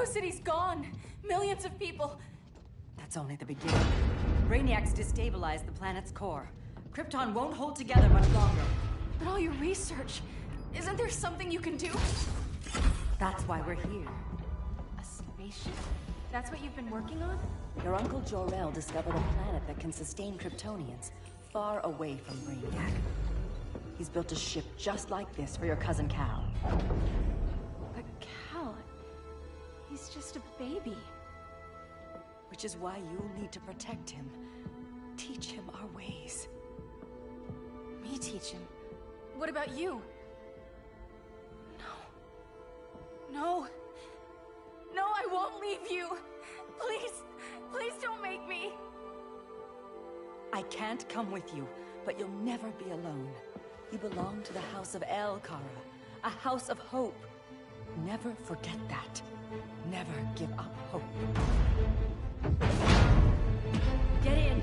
Argo City's gone. Millions of people. That's only the beginning. Brainiacs destabilized the planet's core. Krypton won't hold together much longer. But all your research, isn't there something you can do? That's why we're here. A spaceship? That's what you've been working on? Your Uncle Jor-El discovered a planet that can sustain Kryptonians, far away from Brainiac. He's built a ship just like this for your cousin Cal. But Cal... he's just a baby. Which is why you'll need to protect him. Teach him our ways. Me teach him? What about you? No. No, I won't leave you. Please, please don't make me. I can't come with you, but you'll never be alone. You belong to the House of El Kara, a house of hope. Never forget that. Never give up hope. Get in.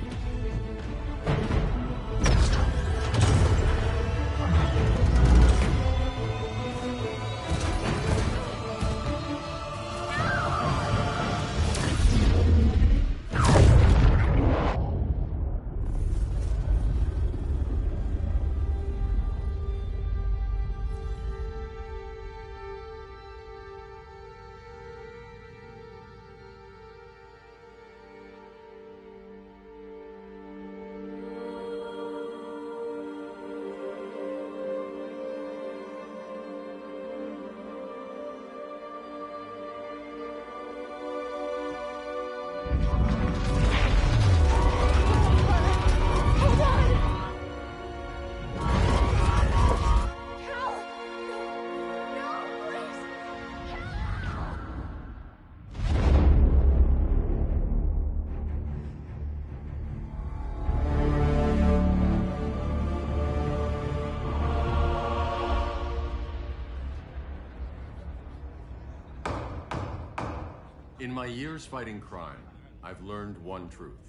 In my years fighting crime, I've learned one truth.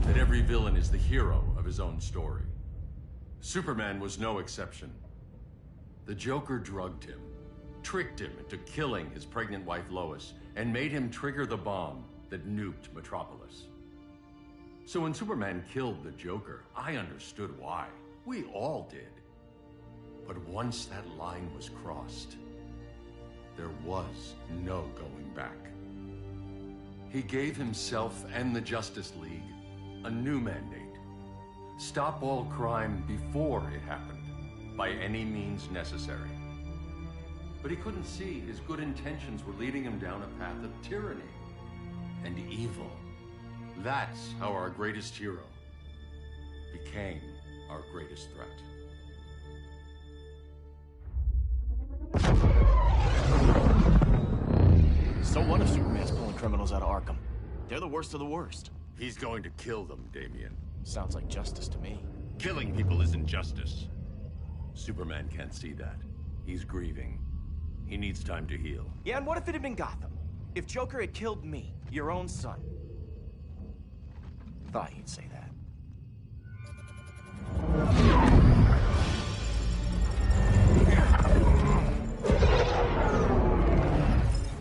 That every villain is the hero of his own story. Superman was no exception. The Joker drugged him, tricked him into killing his pregnant wife Lois, and made him trigger the bomb that nuked Metropolis. So when Superman killed the Joker, I understood why. We all did. But once that line was crossed, there was no going back. He gave himself and the Justice League a new mandate. Stop all crime before it happened, by any means necessary. But he couldn't see his good intentions were leading him down a path of tyranny and evil. That's how our greatest hero became our greatest threat. So what if Superman's pulling criminals out of Arkham? They're the worst of the worst. He's going to kill them, Damian. Sounds like justice to me. Killing people isn't justice. Superman can't see that. He's grieving. He needs time to heal. Yeah, and what if it had been Gotham? If Joker had killed me, your own son? Thought you'd say that.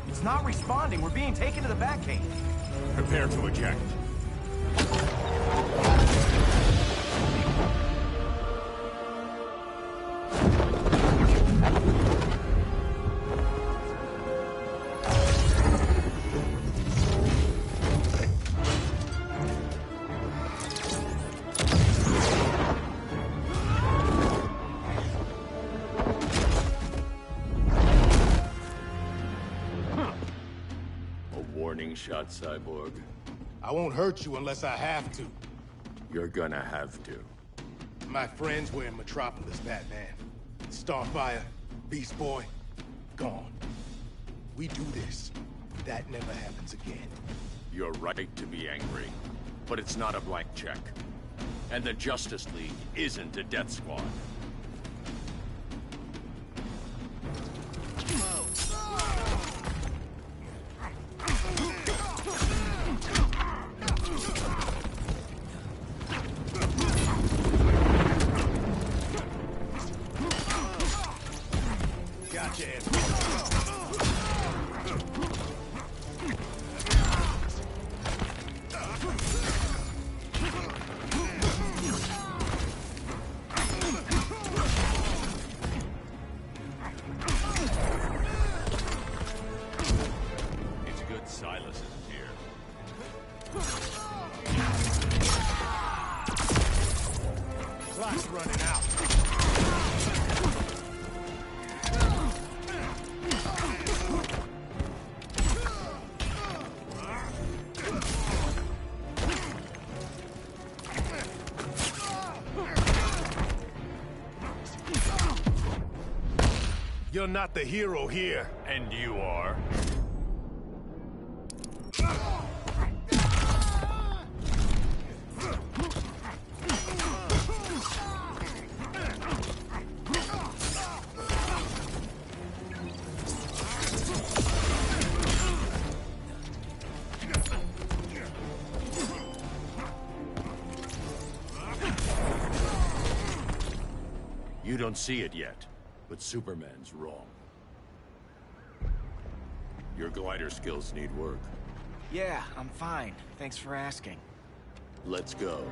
It's not responding. We're being taken to the Batcave. Prepare to eject. Shot, Cyborg. I won't hurt you unless I have to. You're gonna have to. My friends were in Metropolis, Batman. Starfire, Beast Boy, gone. We do this. That never happens again. You're right to be angry, but it's not a blank check. And the Justice League isn't a death squad. clock's running out. You're not the hero here. And you are? You don't see it yet, but Superman's wrong. Your glider skills need work. Yeah, I'm fine. Thanks for asking. Let's go.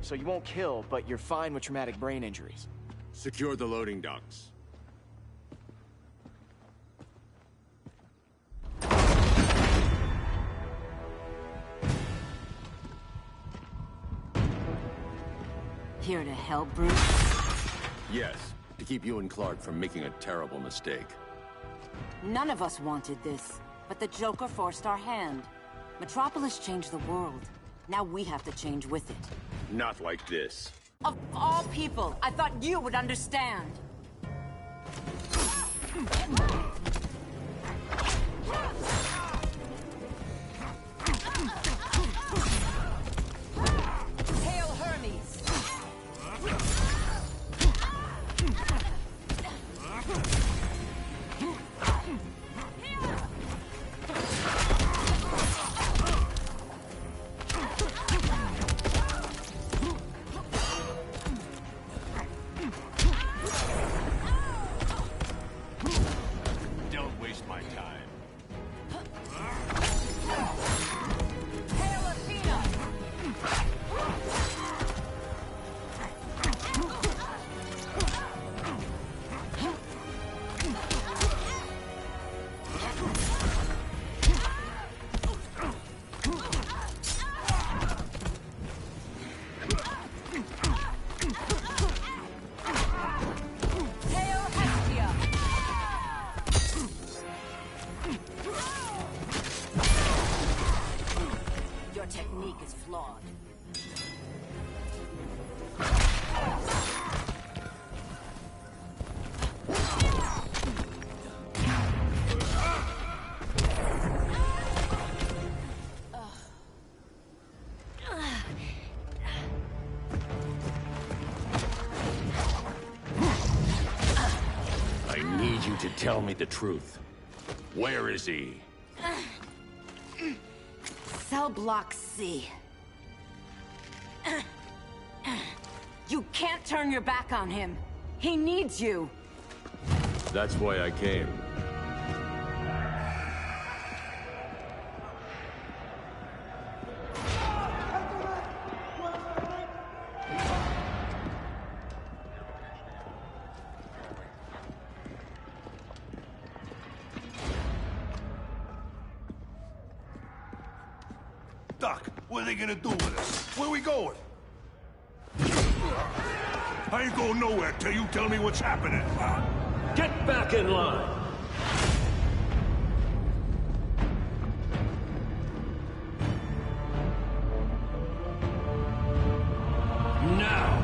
So you won't kill, but you're fine with traumatic brain injuries. Secure the loading docks. Here to help, Bruce? Yes, to keep you and Clark from making a terrible mistake. None of us wanted this, but the Joker forced our hand. Metropolis changed the world. Now we have to change with it. Not like this. Of all people, I thought you would understand. Hail Hermes! Don't waste my time. Hail Athena! Hail Hestia! Your technique is flawed. I need you to tell me the truth. Where is he? Cell block C. You can't turn your back on him. He needs you. That's why I came. Doc, what are they gonna do with us? Where we going? I ain't going nowhere till you tell me what's happening. Get back in line! Now!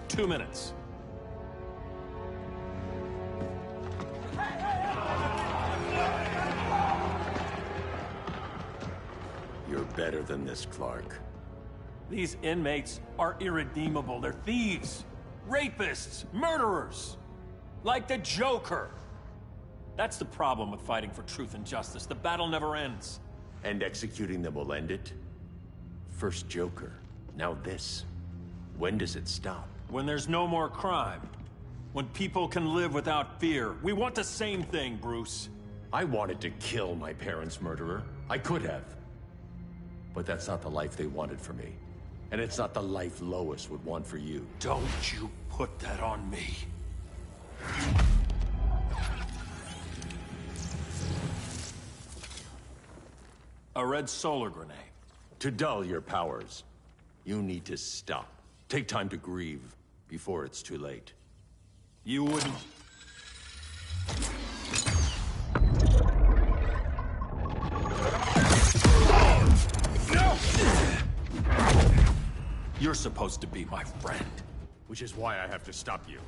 Two minutes. better than this, Clark. These inmates are irredeemable. They're thieves, rapists, murderers. Like the Joker. That's the problem with fighting for truth and justice. The battle never ends. And executing them will end it? First Joker, now this. When does it stop? When there's no more crime. When people can live without fear. We want the same thing, Bruce. I wanted to kill my parents' murderer. I could have. But that's not the life they wanted for me. And it's not the life Lois would want for you. Don't you put that on me. A red solar grenade. To dull your powers, you need to stop. Take time to grieve before it's too late. You wouldn't... You're supposed to be my friend. Which is why I have to stop you.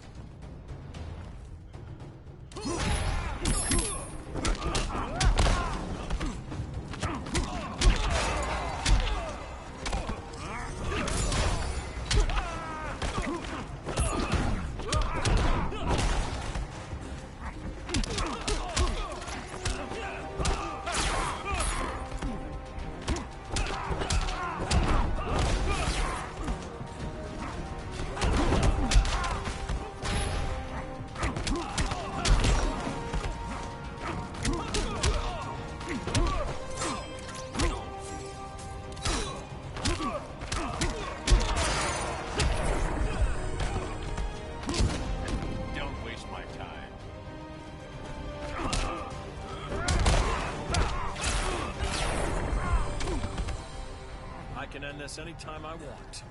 I can end this anytime I want.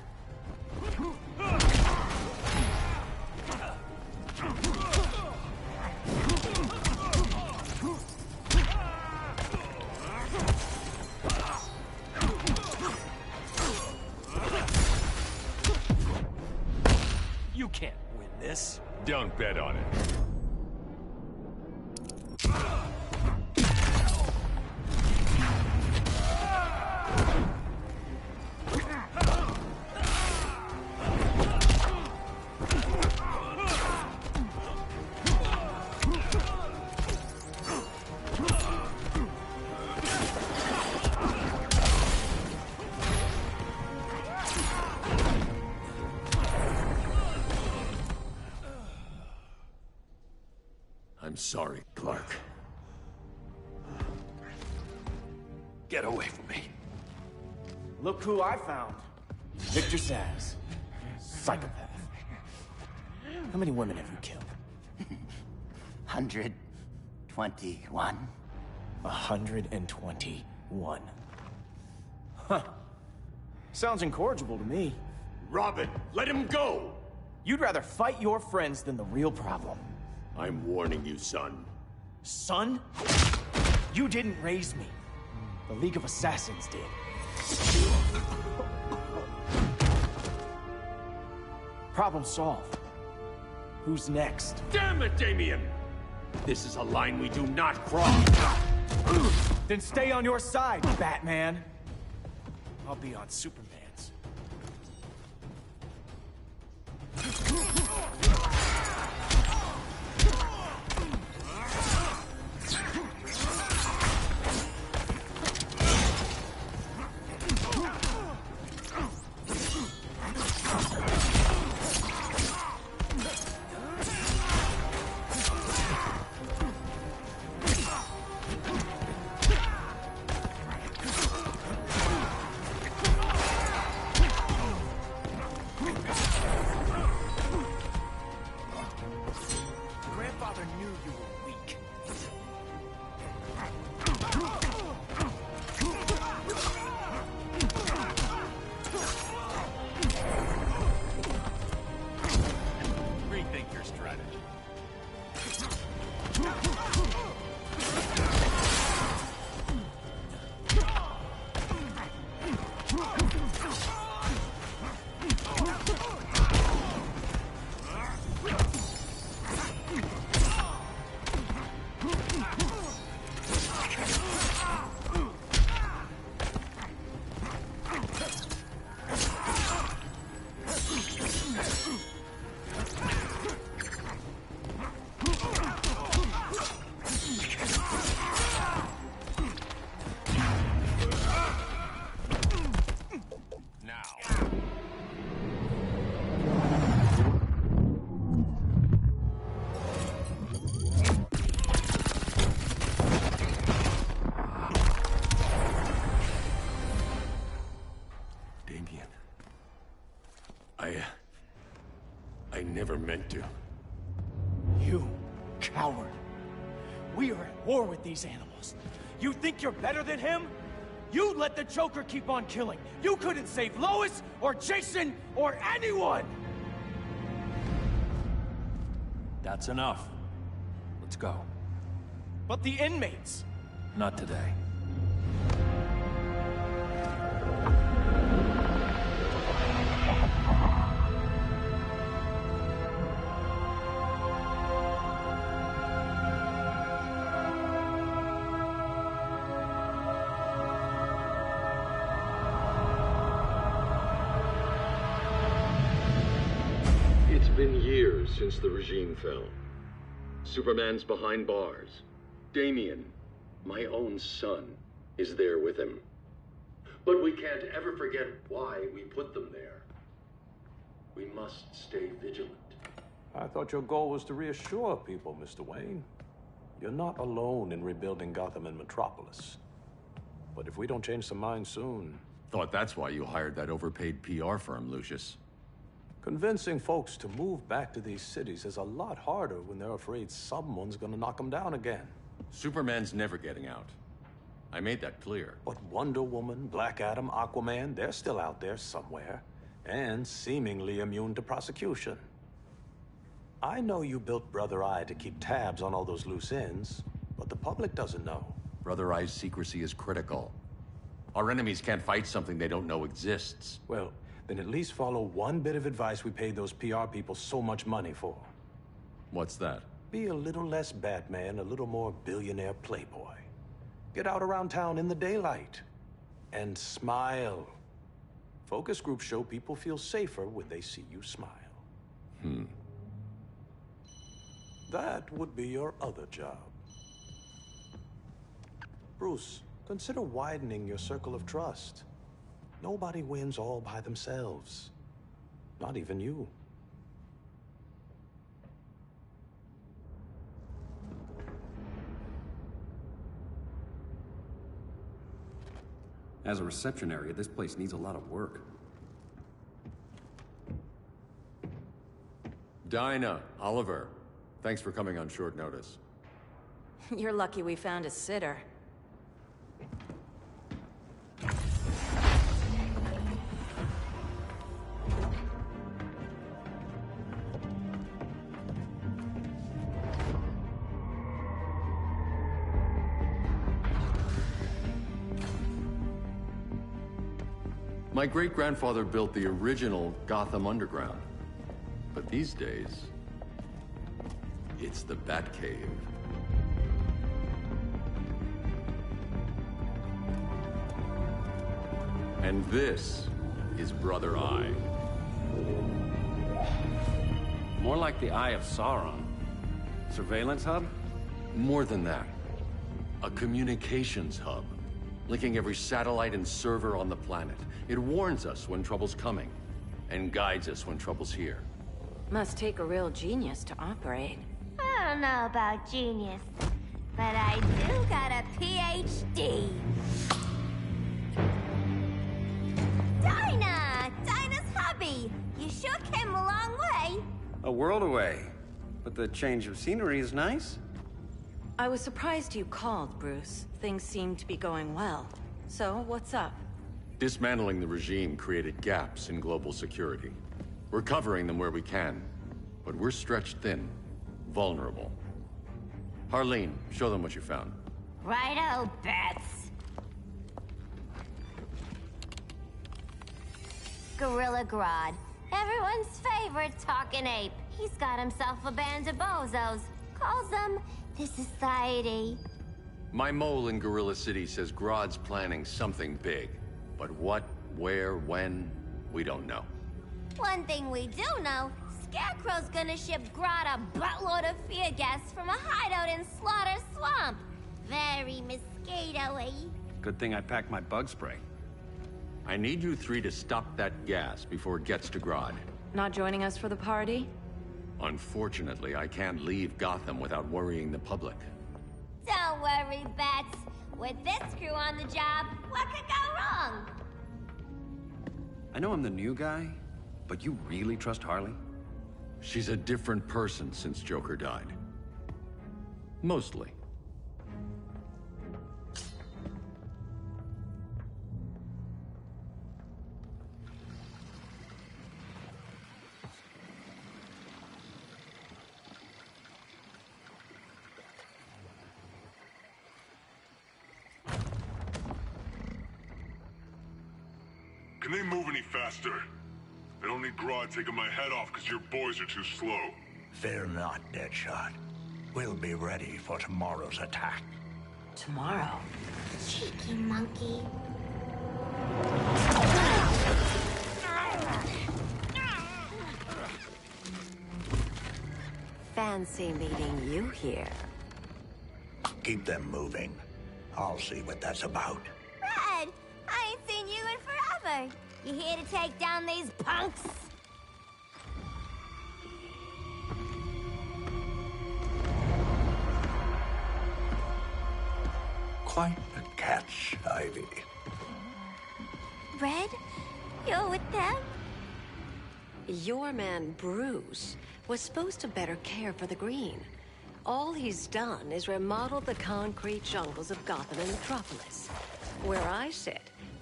You can't win this. Don't bet on it. I'm sorry, Clark. Get away from me. Look who I found. Victor Zsasz. Psychopath. How many women have you killed? 121. 121. Huh. Sounds incorrigible to me. Robin, let him go! You'd rather fight your friends than the real problem. I'm warning you, son. Son? You didn't raise me. The League of Assassins did. Problem solved. Who's next? Damn it, Damien! This is a line we do not cross. Then stay on your side, Batman. I'll be on Superman's. I never meant to. You coward. We are at war with these animals. You think you're better than him? You let the Joker keep on killing. You couldn't save Lois, or Jason, or anyone! That's enough. Let's go. But the inmates! Not today. It's been years since the regime fell. Superman's behind bars. Damien, my own son, is there with him. But we can't ever forget why we put them there. We must stay vigilant. I thought your goal was to reassure people, Mr. Wayne. You're not alone in rebuilding Gotham and Metropolis. But if we don't change some minds soon... Thought that's why you hired that overpaid PR firm, Lucius. Convincing folks to move back to these cities is a lot harder when they're afraid someone's gonna knock them down again. Superman's never getting out. I made that clear. But Wonder Woman, Black Adam, Aquaman, they're still out there somewhere. And seemingly immune to prosecution. I know you built Brother Eye to keep tabs on all those loose ends, but the public doesn't know. Brother Eye's secrecy is critical. Our enemies can't fight something they don't know exists. Well, then at least follow one bit of advice we paid those PR people so much money for. What's that? Be a little less Batman, a little more billionaire playboy. Get out around town in the daylight. And smile. Focus groups show people feel safer when they see you smile. That would be your other job. Bruce, consider widening your circle of trust. Nobody wins all by themselves. Not even you. As a reception area, this place needs a lot of work. Dinah, Oliver, thanks for coming on short notice. You're lucky we found a sitter. My great-grandfather built the original Gotham Underground. But these days, it's the Batcave. And this is Brother Eye. More like the Eye of Sauron. Surveillance hub? More than that. A communications hub, linking every satellite and server on the planet. It warns us when trouble's coming, and guides us when trouble's here. Must take a real genius to operate. I don't know about genius, but I do got a PhD. Dinah's hubby! You sure came a long way. A world away. But the change of scenery is nice. I was surprised you called, Bruce. Things seem to be going well. So, what's up? Dismantling the regime created gaps in global security. We're covering them where we can, but we're stretched thin, vulnerable. Harleen, show them what you found. Righto, Bats. Gorilla Grodd. Everyone's favorite talking ape. He's got himself a band of bozos. Calls them the Society. My mole in Gorilla City says Grodd's planning something big. But what, where, when, we don't know. One thing we do know, Scarecrow's gonna ship Grodd a buttload of fear gas from a hideout in Slaughter Swamp. Very mosquito-y. Good thing I packed my bug spray. I need you three to stop that gas before it gets to Grodd. Not joining us for the party? Unfortunately, I can't leave Gotham without worrying the public. Don't worry, Bats. With this crew on the job, what could go wrong? I know I'm the new guy, but you really trust Harley? She's a different person since Joker died. Mostly. Can they move any faster? I don't need Grodd taking my head off because your boys are too slow. Fear not, Deadshot. We'll be ready for tomorrow's attack. Tomorrow? Cheeky monkey. Fancy meeting you here. Keep them moving. I'll see what that's about. Red, I ain't seen you in forever. You here to take down these punks? Quite a catch, Ivy. Red, you're with them? Your man, Bruce, was supposed to better care for the Green. All he's done is remodel the concrete jungles of Gotham and Metropolis. Where I sit,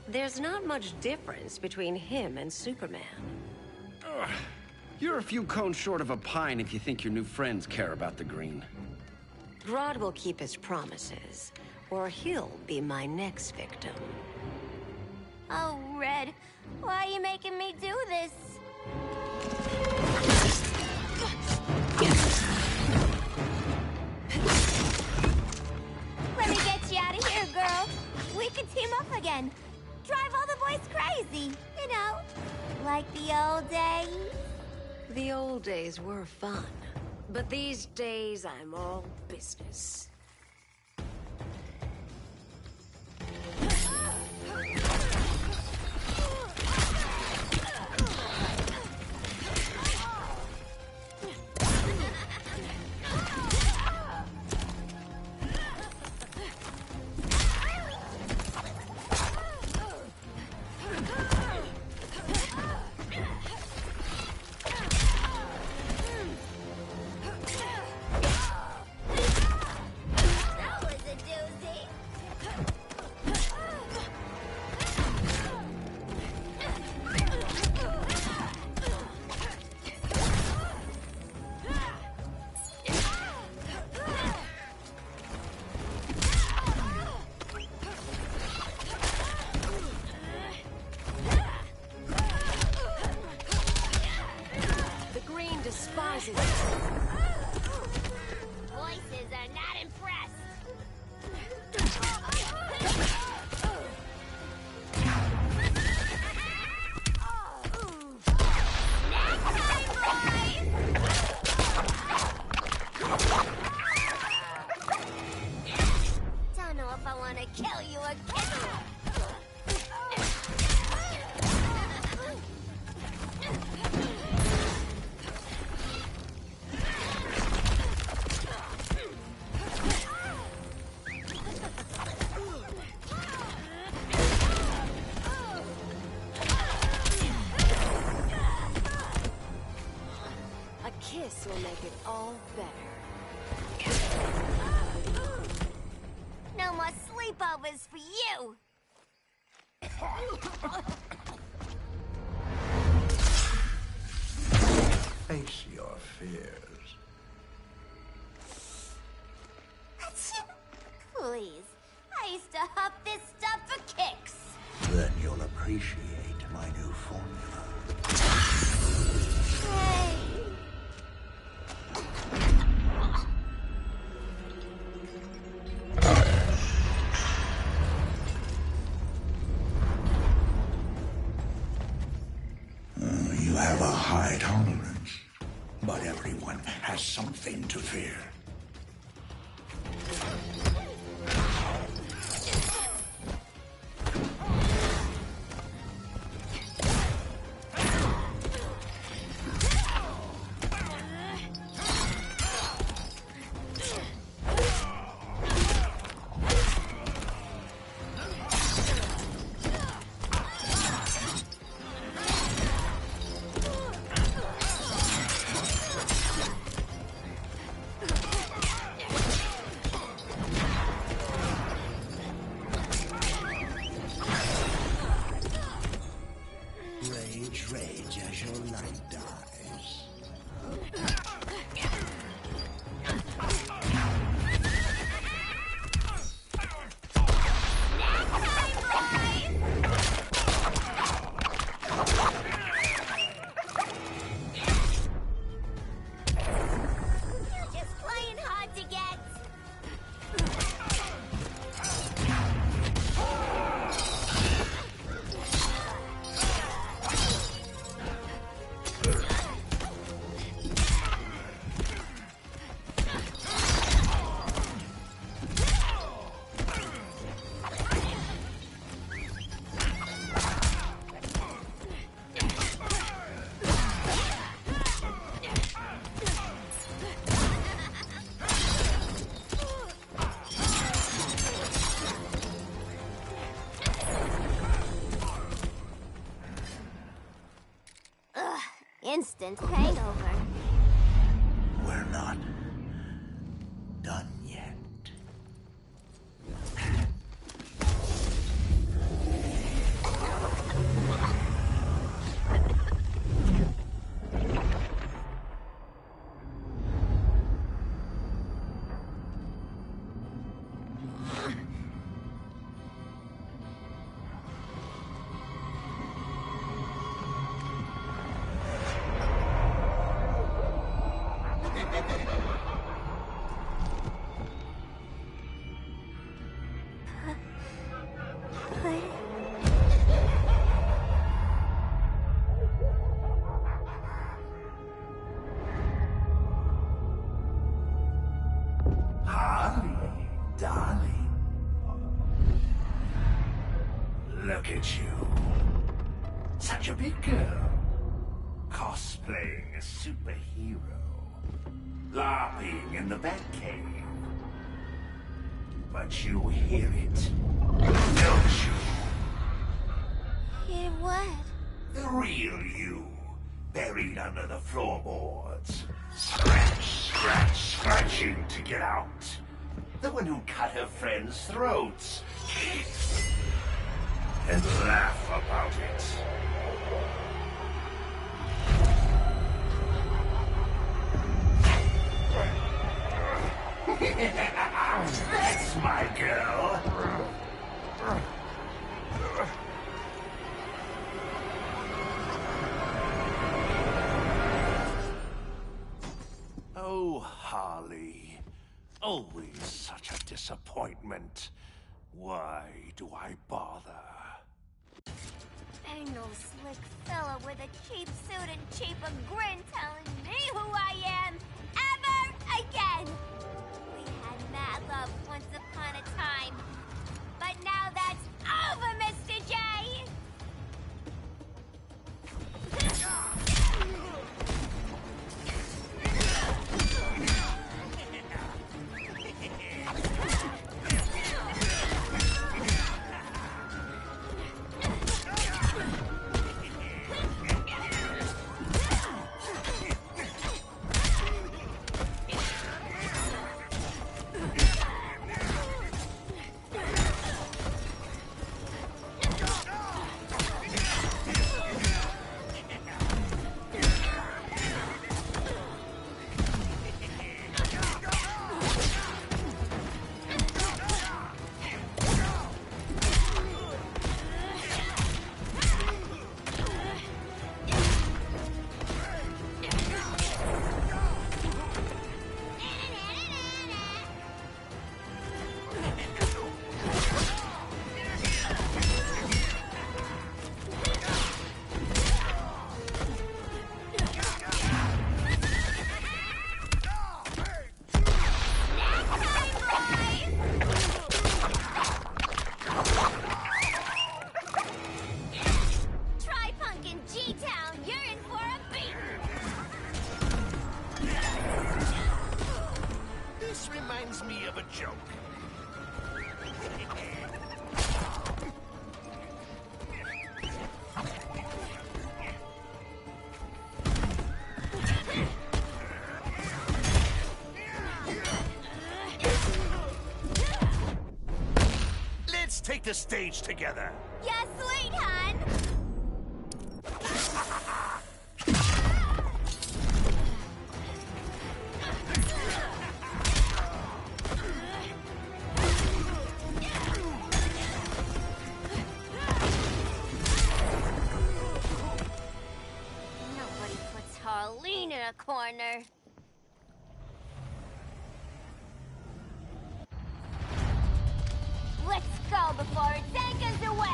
there's not much difference between him and Superman. Ugh. You're a few cones short of a pine if you think your new friends care about the Green. Grodd will keep his promises, or he'll be my next victim. Oh, Red, why are you making me do this? Let me get you out of here, girl. We could team up again. Drive all the boys crazy, you know, like the old days. The old days were fun, but these days I'm all business. Voices are not impressed. Don't know if I want to kill you again. Kiss will make it all better. No more sleepovers for you! Face your fears. Please, I used to huff this stuff for kicks. Then you'll appreciate my new formula. Hey. You have a high tolerance, but everyone has something to fear. instant hangover. We're not done yet. Look at you. Such a big girl. Cosplaying a superhero. LARPing in the Batcave. But you hear it, don't you? Hear what? The real you, buried under the floorboards. Scratch, scratch, scratching to get out. The one who cut her friends' throats. And laugh about it. That's my girl. Oh, Harley. Always such a disappointment. Why do I bother? Ain't no slick fella with a cheap suit and cheaper grin telling me who I am ever again. We had mad love once upon a time, but now that's over, Mr. J. Take the stage together. Yes, sweet, hon. Nobody puts Harleen in a corner. Let's go before it takes us away!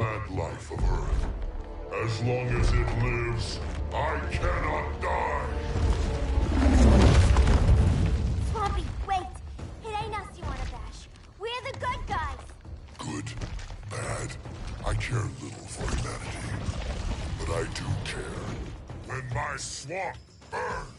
plant life of Earth. As long as it lives, I cannot die! Swampy, wait! It ain't us you wanna bash. We're the good guys! Good, bad, I care little for humanity. But I do care when my swamp burns!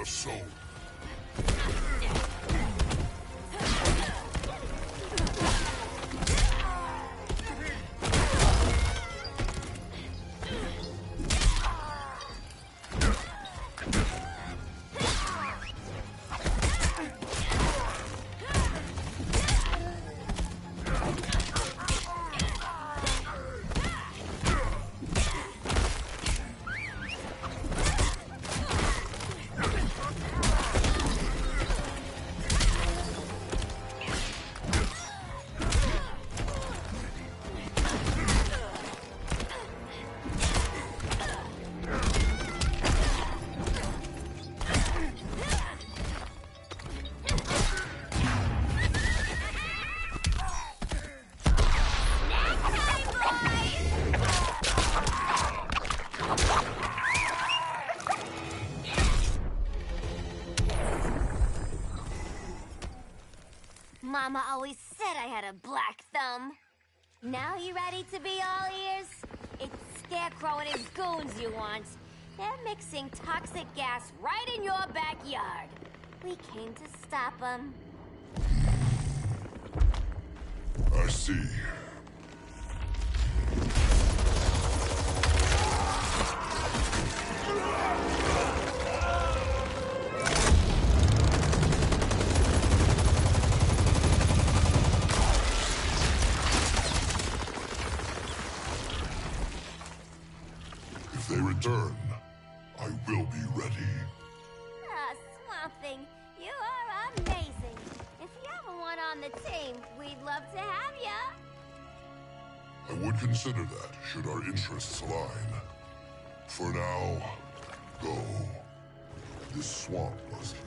Soul. Mama always said I had a black thumb. Now you ready to be all ears? It's Scarecrow and his goons you want. They're mixing toxic gas right in your backyard. We came to stop them. I see. If they return, I will be ready. Ah, Swamp Thing, you are amazing. If you ever want on the team, we'd love to have ya. I would consider that, should our interests align. For now, go. This swamp must heal.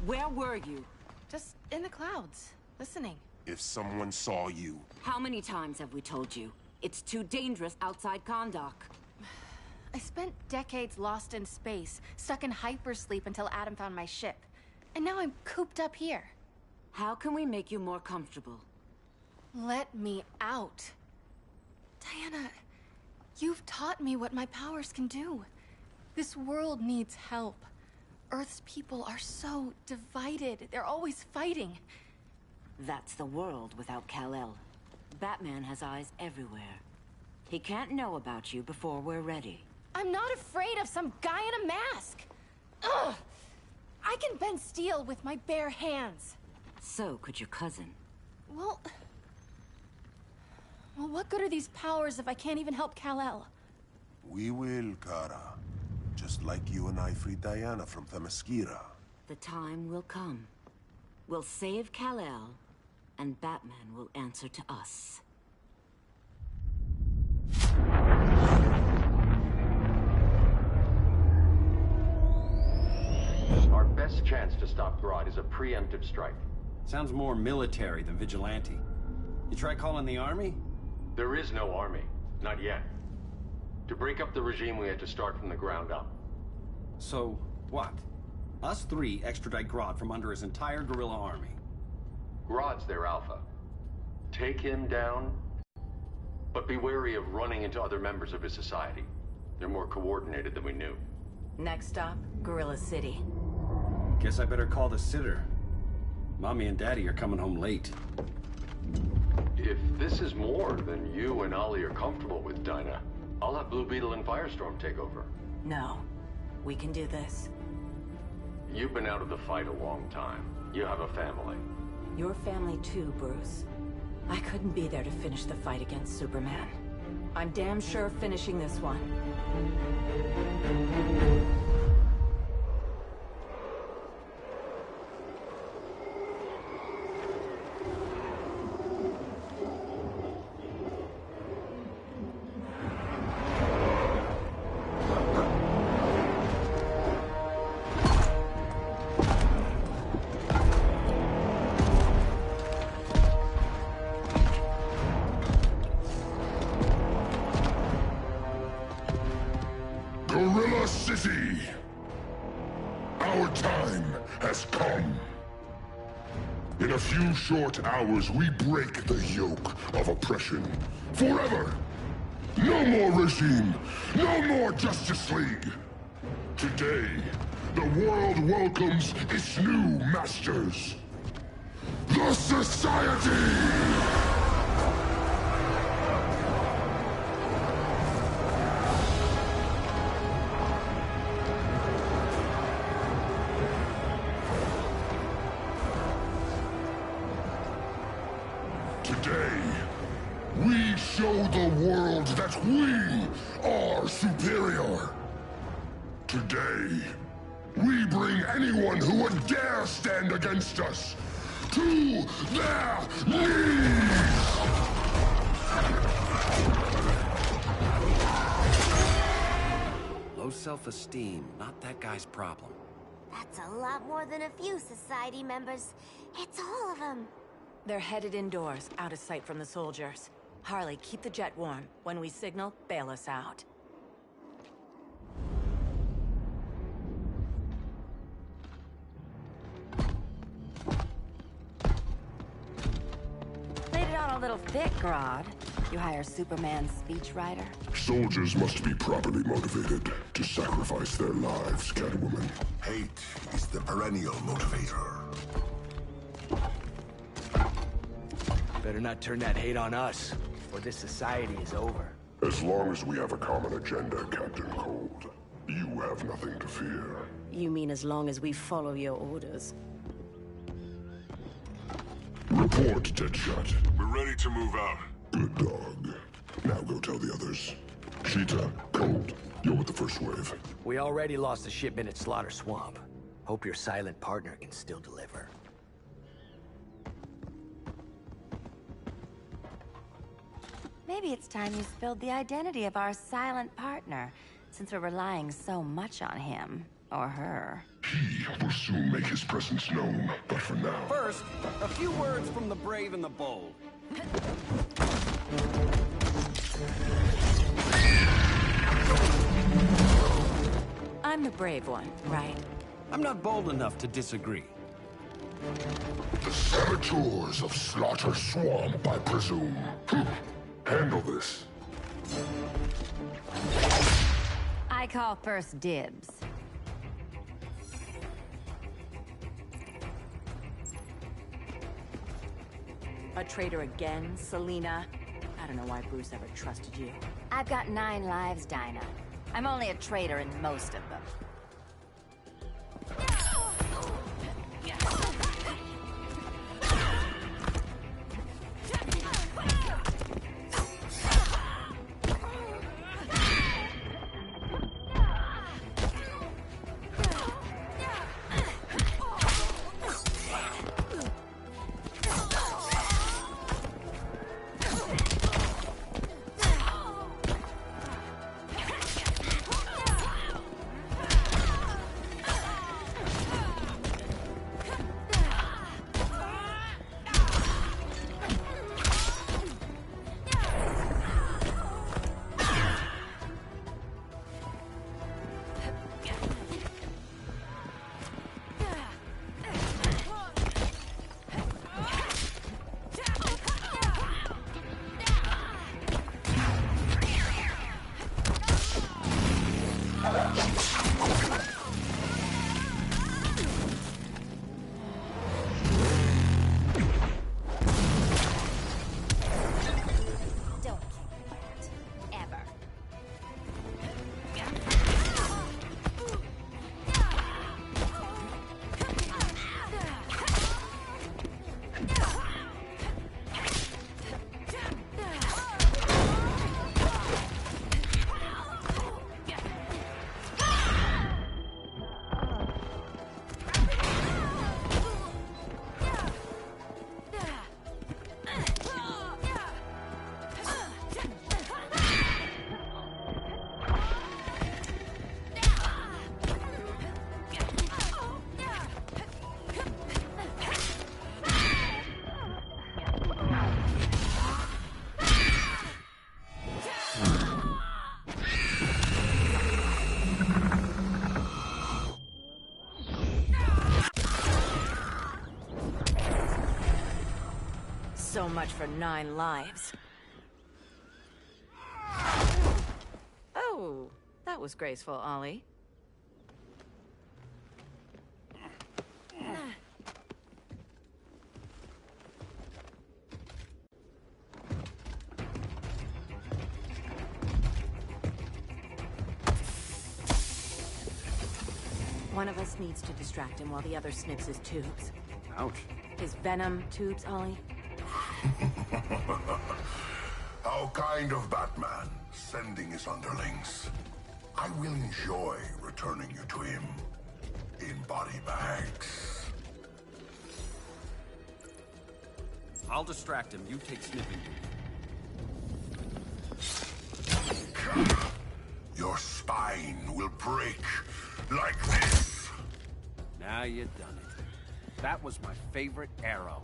Where were you? Just in the clouds, listening. If someone saw you... How many times have we told you? It's too dangerous outside Kahndaq. I spent decades lost in space, stuck in hypersleep until Adam found my ship. And now I'm cooped up here. How can we make you more comfortable? Let me out. Diana, you've taught me what my powers can do. This world needs help. Earth's people are so divided. They're always fighting. That's the world without Kal-El. Batman has eyes everywhere. He can't know about you before we're ready. I'm not afraid of some guy in a mask. Ugh! I can bend steel with my bare hands. So could your cousin. Well, what good are these powers if I can't even help Kal-El? We will, Kara. Just like you and I freed Diana from Themyscira. The time will come. We'll save Kal-El, and Batman will answer to us. Our best chance to stop Grodd is a preemptive strike. Sounds more military than vigilante. You try calling the army? There is no army. Not yet. To break up the regime, we had to start from the ground up. So, what? Us three extradite Grodd from under his entire guerrilla army. Grodd's their alpha. Take him down, but be wary of running into other members of his society. They're more coordinated than we knew. Next stop, Gorilla City. Guess I better call the sitter. Mommy and Daddy are coming home late. If this is more than you and Ollie are comfortable with, Dinah, I'll have Blue Beetle and Firestorm take over. No. We can do this. You've been out of the fight a long time. You have a family. Your family too, Bruce. I couldn't be there to finish the fight against Superman. I'm damn sure finishing this one. Gorilla City! Our time has come. In a few short hours, we break the yoke of oppression. Forever! No more regime! No more Justice League! Today, the world welcomes its new masters. The Society! Today, we show the world that we are superior. Today, we bring anyone who would dare stand against us to their knees! Low self-esteem, not that guy's problem. That's a lot more than a few Society members. It's all of them. They're headed indoors, out of sight from the soldiers. Harley, keep the jet warm. When we signal, bail us out. Laid it on a little thick, Grodd. You hire Superman's speechwriter? Soldiers must be properly motivated to sacrifice their lives, Catwoman. Hate is the perennial motivator. Better not turn that hate on us, or this society is over. As long as we have a common agenda, Captain Cold, you have nothing to fear. You mean as long as we follow your orders? Report, Deadshot. We're ready to move out. Good dog. Now go tell the others. Cheetah, Cold, you're with the first wave. We already lost a shipment at Slaughter Swamp. Hope your silent partner can still deliver. Maybe it's time you spilled the identity of our silent partner, since we're relying so much on him. Or her. He will soon make his presence known, but for now... First, a few words from the brave and the bold. I'm the brave one, right? I'm not bold enough to disagree. The saboteurs of Slaughter Swamp, I presume. Handle this. I call first dibs. A traitor again, Selina? I don't know why Bruce ever trusted you. I've got 9 lives, Dinah. I'm only a traitor in most of them. So much for 9 lives. Oh, that was graceful, Ollie. One of us needs to distract him while the other snips his tubes. Ouch. His venom tubes, Ollie? How kind of Batman, sending his underlings. I will enjoy returning you to him in body bags. I'll distract him. You take sniffing. Your spine will break like this. Now you done it. That was my favorite arrow.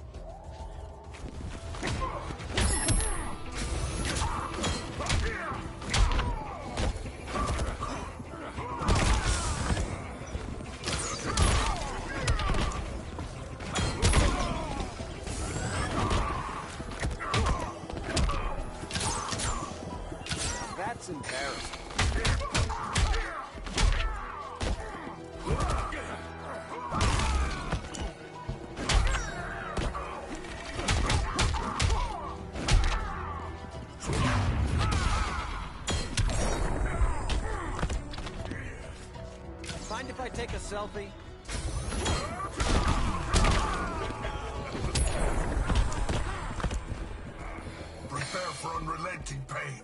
That's embarrassing. Mind if I take a selfie? Prepare for unrelenting pain.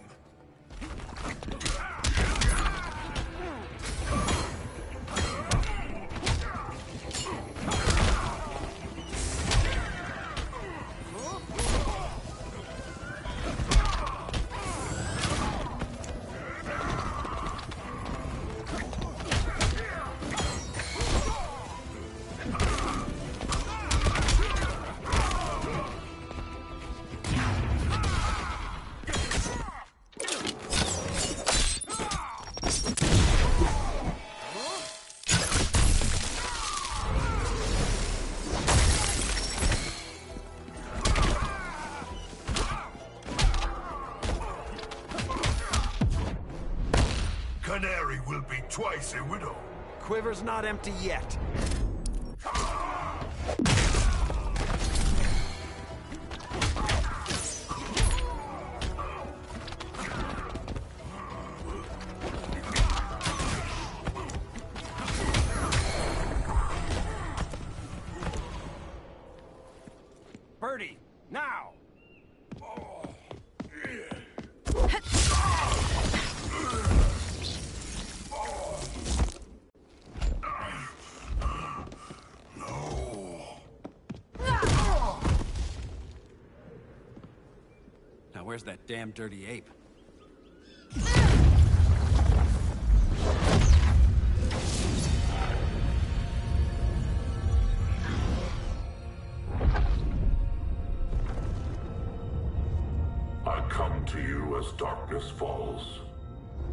Canary will be twice a widow. Quiver's not empty yet. Birdie, now! Now where's that damn dirty ape? I come to you as darkness falls.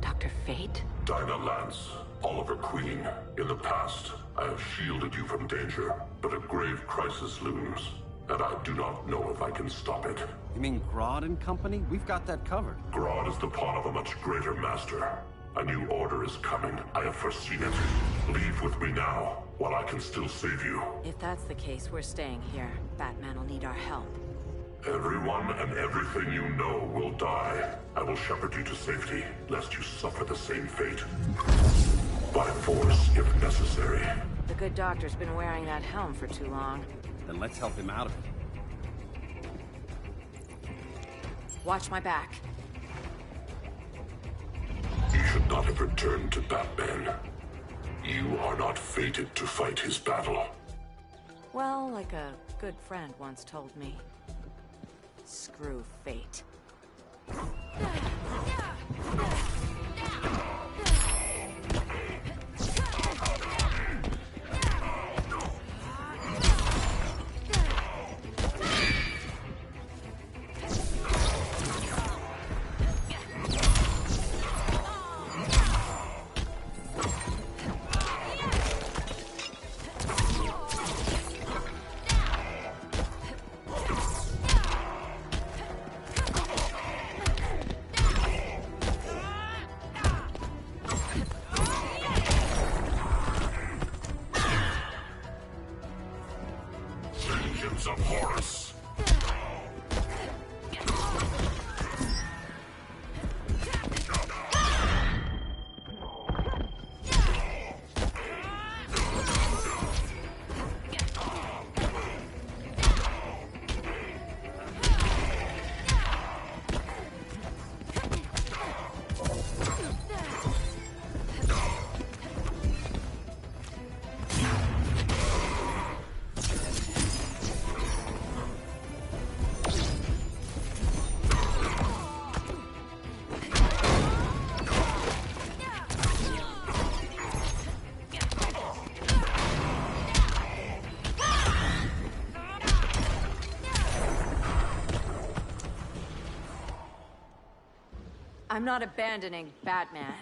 Dr. Fate? Dinah Lance, Oliver Queen. In the past, I have shielded you from danger, but a grave crisis looms, and I do not know if I can stop it. You mean Grodd and company? We've got that covered. Grodd is the pawn of a much greater master. A new order is coming. I have foreseen it. Leave with me now, while I can still save you. If that's the case, we're staying here. Batman will need our help. Everyone and everything you know will die. I will shepherd you to safety, lest you suffer the same fate. By force, if necessary. The good doctor's been wearing that helm for too long. Then let's help him out of it. Watch my back. You should not have returned to Batman. You are not fated to fight his battle. Well, like a good friend once told me. Screw fate. Legions of Horus. I'm not abandoning Batman.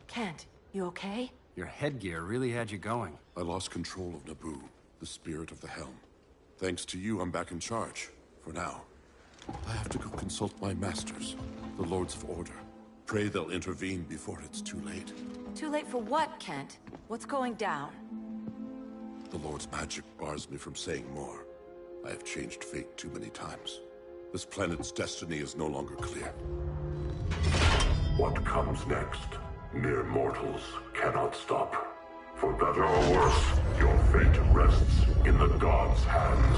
Kent, you okay? Your headgear really had you going. I lost control of Naboo, the spirit of the helm. Thanks to you, I'm back in charge. For now. I have to go consult my masters, the Lords of Order. Pray they'll intervene before it's too late. Too late for what, Kent? What's going down? The Lord's magic bars me from saying more. I have changed fate too many times. This planet's destiny is no longer clear. What comes next, mere mortals cannot stop. For better or worse, your fate rests in the gods' hands.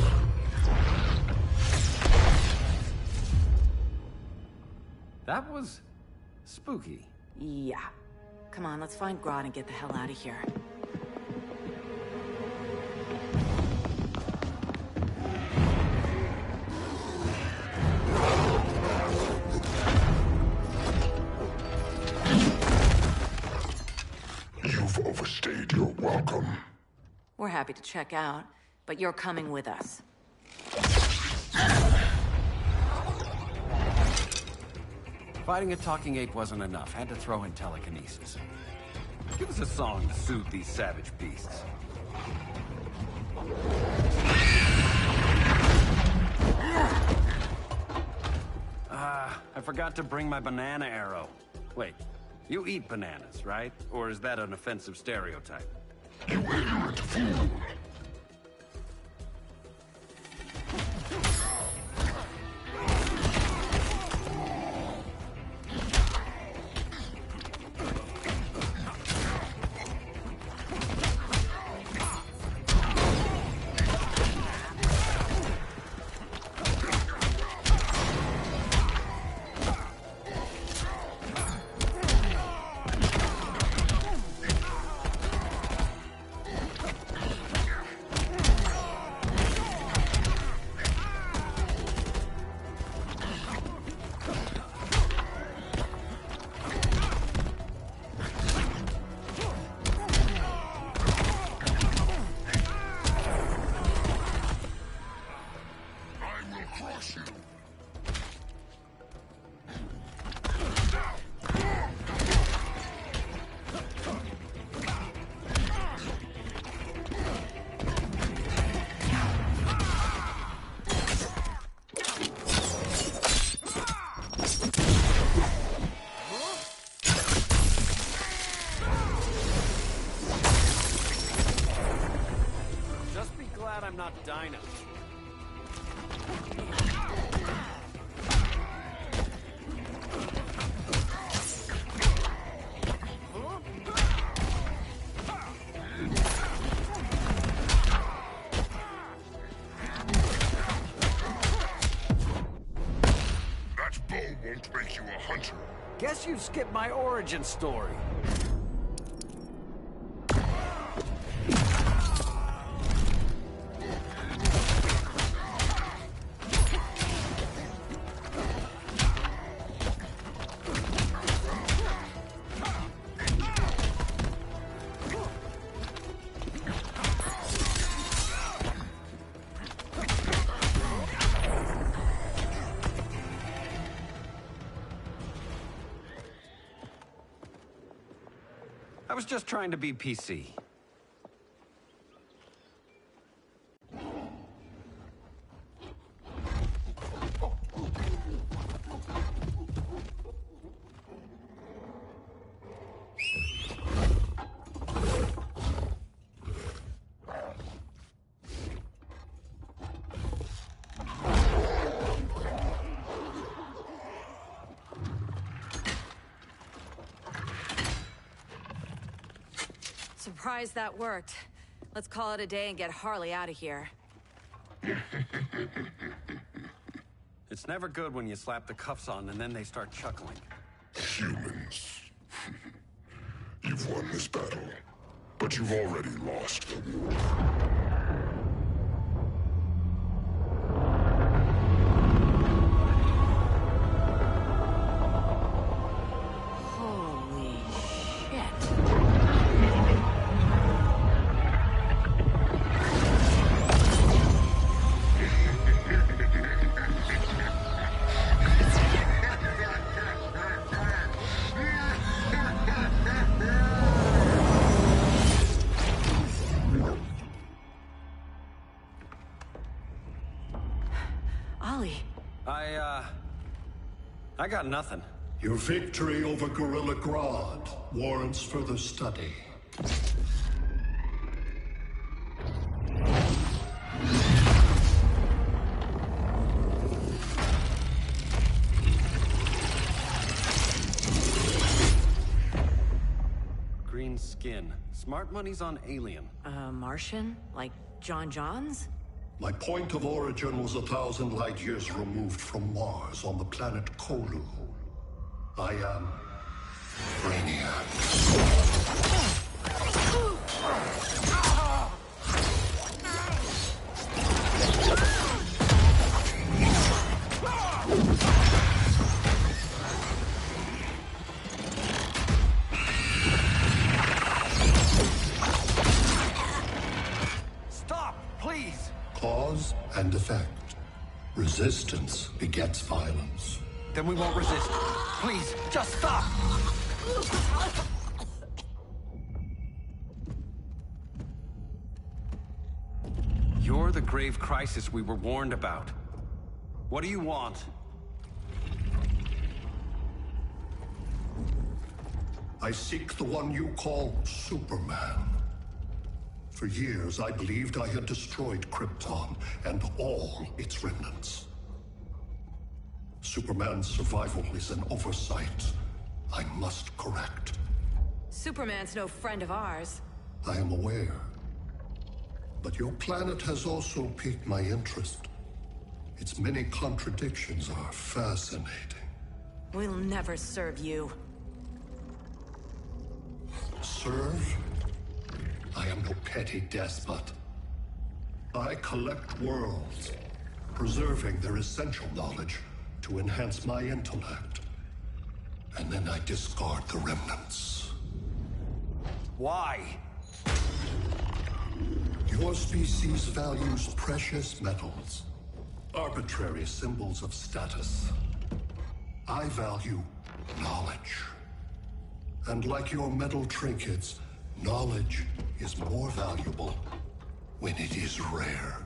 That was spooky. Yeah. Come on, let's find Grodd and get the hell out of here. You've overstayed your welcome. We're happy to check out, but you're coming with us. Fighting a talking ape wasn't enough. Had to throw in telekinesis. Give us a song to soothe these savage beasts. I forgot to bring my banana arrow. Wait, you eat bananas, right? Or is that an offensive stereotype? You ignorant fool! I'm not Dinah. That bow won't make you a hunter. Guess you skipped my origin story. I was just trying to be PC. surprised that worked. Let's call it a day and get Harley out of here. It's never good when you slap the cuffs on and then they start chuckling. Humans. You've won this battle, but you've already lost the war. Holy shit. Ollie. I got nothing. Your victory over Gorilla Grodd warrants further study. Green skin. Smart money's on alien. Martian? Like John Johns? My point of origin was 1,000 light years removed from Mars on the planet Kolu. I am Brainiac. Stop, please! Cause and effect. Resistance begets violence. Then we won't resist. Please, just stop! You're the grave crisis we were warned about. What do you want? I seek the one you call Superman. For years, I believed I had destroyed Krypton and all its remnants. Superman's survival is an oversight I must correct. Superman's no friend of ours. I am aware. But your planet has also piqued my interest. Its many contradictions are fascinating. We'll never serve you. Serve? I am no petty despot. I collect worlds, preserving their essential knowledge to enhance my intellect. And then I discard the remnants. Why? Your species values precious metals, arbitrary symbols of status. I value knowledge. And like your metal trinkets, knowledge is more valuable when it is rare.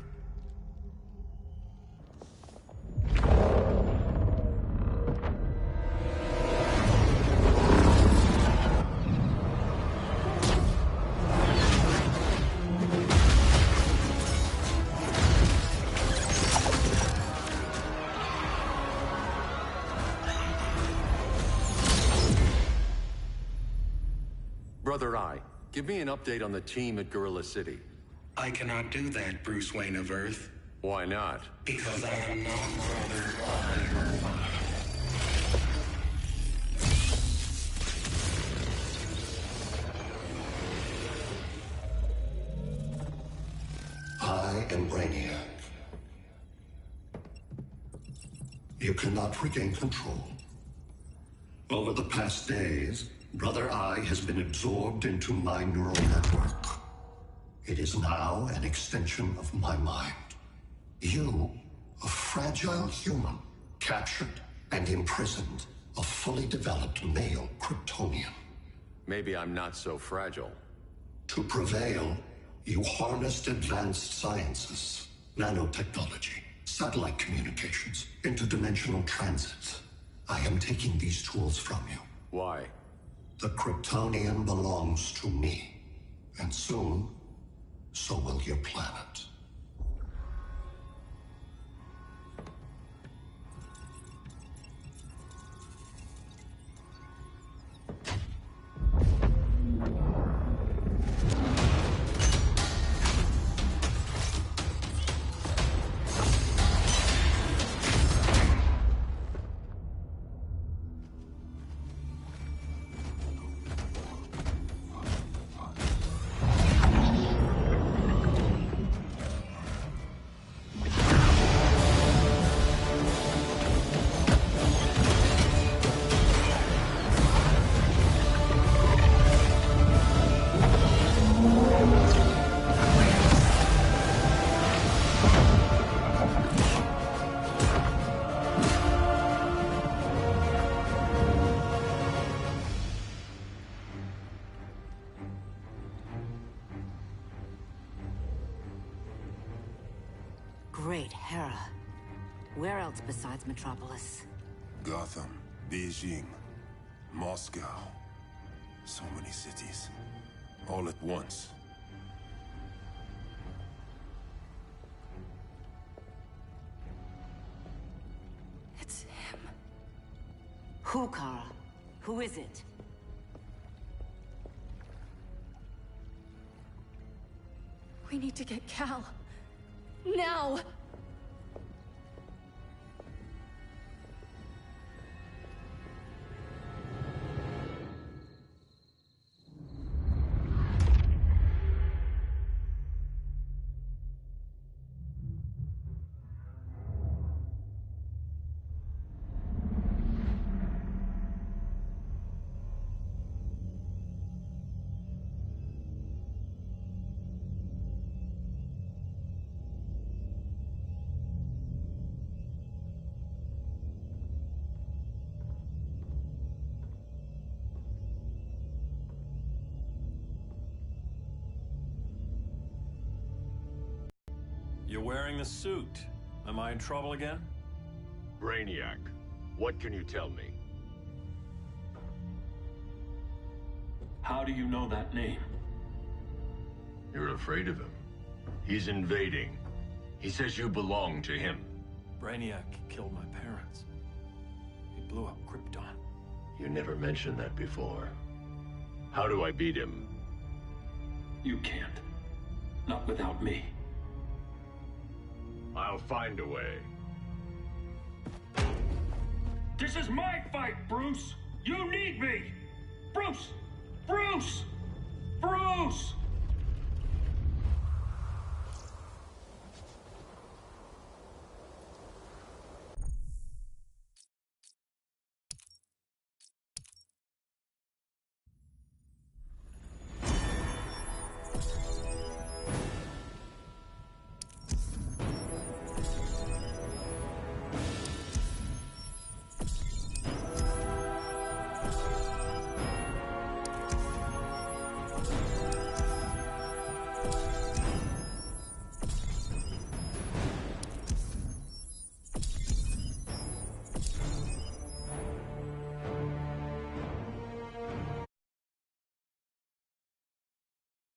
Brother Eye, give me an update on the team at Gorilla City. I cannot do that, Bruce Wayne of Earth. Why not? Because I am not Brother Eye. I am Brainiac. You cannot regain control. Over the past days, Brother Eye has been absorbed into my neural network. It is now an extension of my mind. You, a fragile human, captured and imprisoned a fully developed male Kryptonian. Maybe I'm not so fragile. To prevail, you harnessed advanced sciences, nanotechnology, satellite communications, interdimensional transit. I am taking these tools from you. Why? The Kryptonian belongs to me. And soon, so will your planet. Great Hera. Where else besides Metropolis? Gotham, Beijing, Moscow. So many cities. All at once. It's him. Who, Kara? Who is it? We need to get Cal. Now! You're wearing the suit. Am I in trouble again? Brainiac, what can you tell me? How do you know that name? You're afraid of him. He's invading. He says you belong to him. Brainiac killed my parents. He blew up Krypton. You never mentioned that before. How do I beat him? You can't. Not without me. I'll find a way. This is my fight, Bruce! You need me! Bruce! Bruce! Bruce!